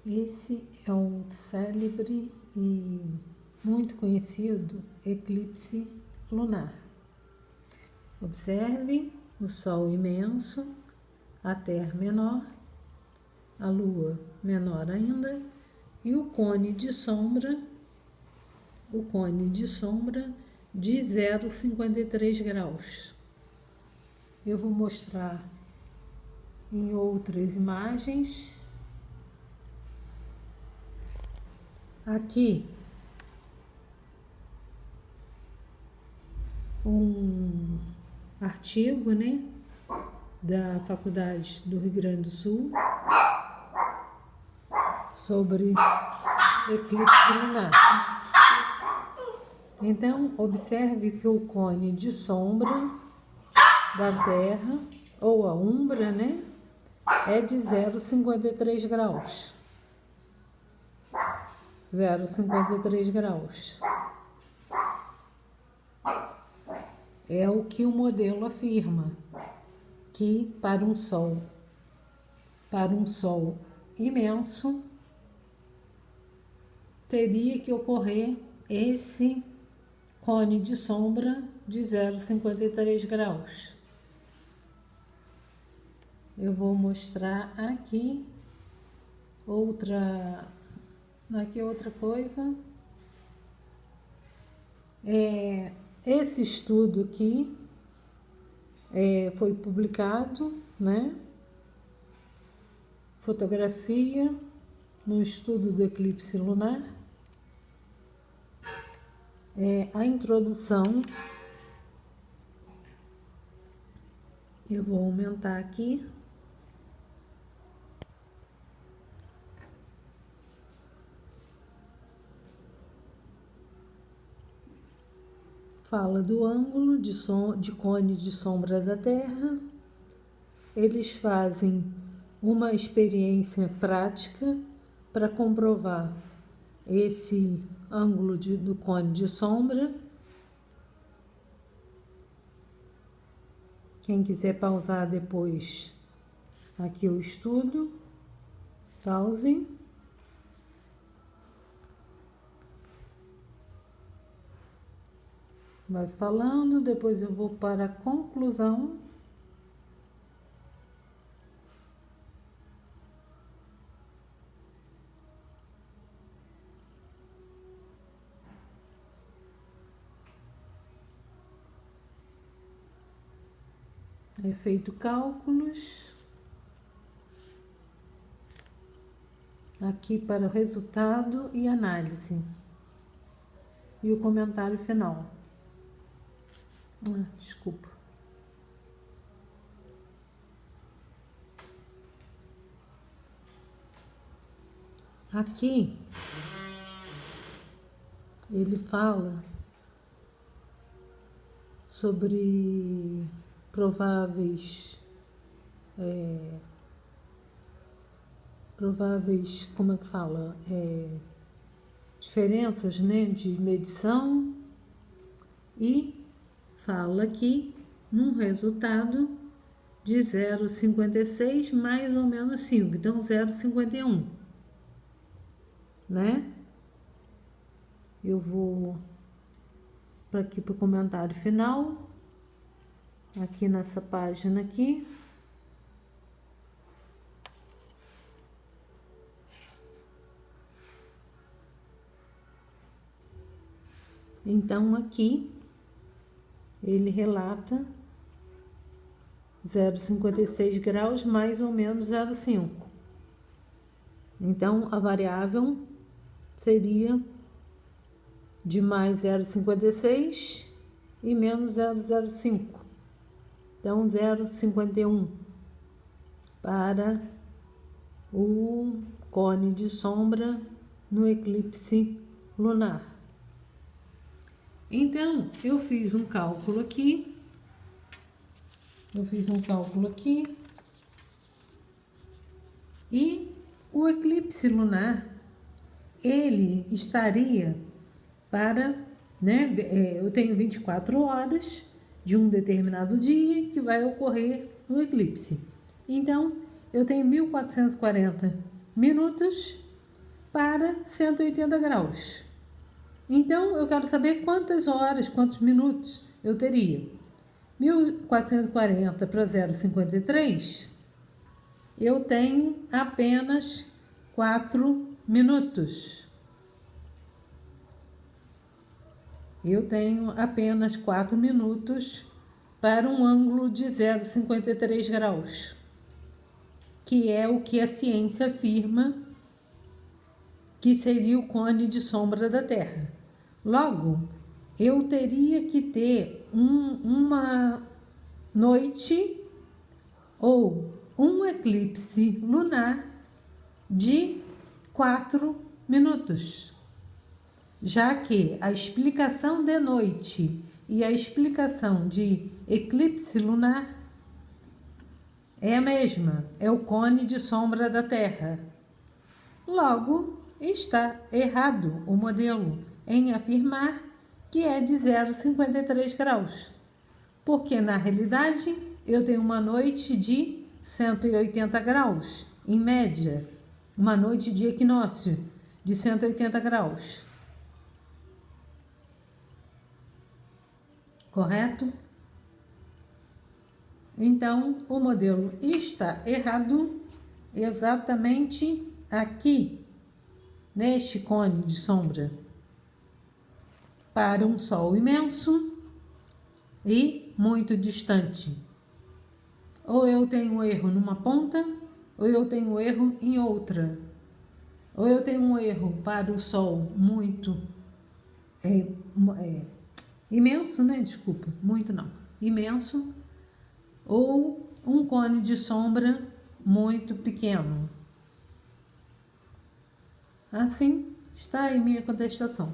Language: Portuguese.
Esse é o célebre e muito conhecido eclipse lunar. Observe o Sol imenso, a Terra menor, a Lua menor ainda e o cone de sombra de 0,53 graus. Eu vou mostrar em outras imagens. Aqui um artigo, da Faculdade do Rio Grande do Sul sobre eclipse lunar. Então, observe que o cone de sombra da Terra, ou a umbra, é de 0,53 graus. 0,53 graus. É o que o modelo afirma, que para um Sol imenso, teria que ocorrer esse cone de sombra de 0,53 graus. Eu vou mostrar aqui outra coisa. Esse estudo aqui foi publicado, fotografia no estudo do eclipse lunar. A introdução, eu vou aumentar aqui. Fala do ângulo de cone de sombra da Terra. Eles fazem uma experiência prática para comprovar esse ângulo do cone de sombra. Quem quiser pausar depois aqui o estudo, pause. Vai falando, depois eu vou para a conclusão. É feito cálculos. Aqui para o resultado e análise. E o comentário final. Desculpa. Aqui ele fala sobre prováveis, como é que fala? Diferenças, de medição, e fala aqui num resultado de 0,56 mais ou menos 5, então 0,51, Eu vou para aqui para o comentário final, aqui nessa página aqui. Então aqui ele relata 0,56 graus mais ou menos 0,5. Então a variável seria de mais 0,56 e menos 0,05. Então 0,51 para o cone de sombra no eclipse lunar. Então, eu fiz um cálculo aqui. E o eclipse lunar, ele estaria para, eu tenho 24 horas de um determinado dia que vai ocorrer o eclipse. Então, eu tenho 1440 minutos para 180 graus. Então, eu quero saber quantas horas, quantos minutos eu teria. 1440 para 0,53, eu tenho apenas 4 minutos. Eu tenho apenas 4 minutos para um ângulo de 0,53 graus, que é o que a ciência afirma que seria o cone de sombra da Terra. Logo, eu teria que ter uma noite ou um eclipse lunar de 4 minutos, já que a explicação de noite e a explicação de eclipse lunar é a mesma, é o cone de sombra da Terra. Logo, está errado o modelo em afirmar que é de 0,53 graus, porque na realidade eu tenho uma noite de 180 graus, em média, uma noite de equinócio de 180 graus. Correto? Então, o modelo está errado exatamente aqui, neste cone de sombra, para um Sol imenso e muito distante. Ou eu tenho um erro numa ponta, ou eu tenho um erro em outra. Ou eu tenho um erro para o Sol muito imenso, né? Desculpa, muito não. Imenso. Ou um cone de sombra muito pequeno. Assim está aí minha contestação.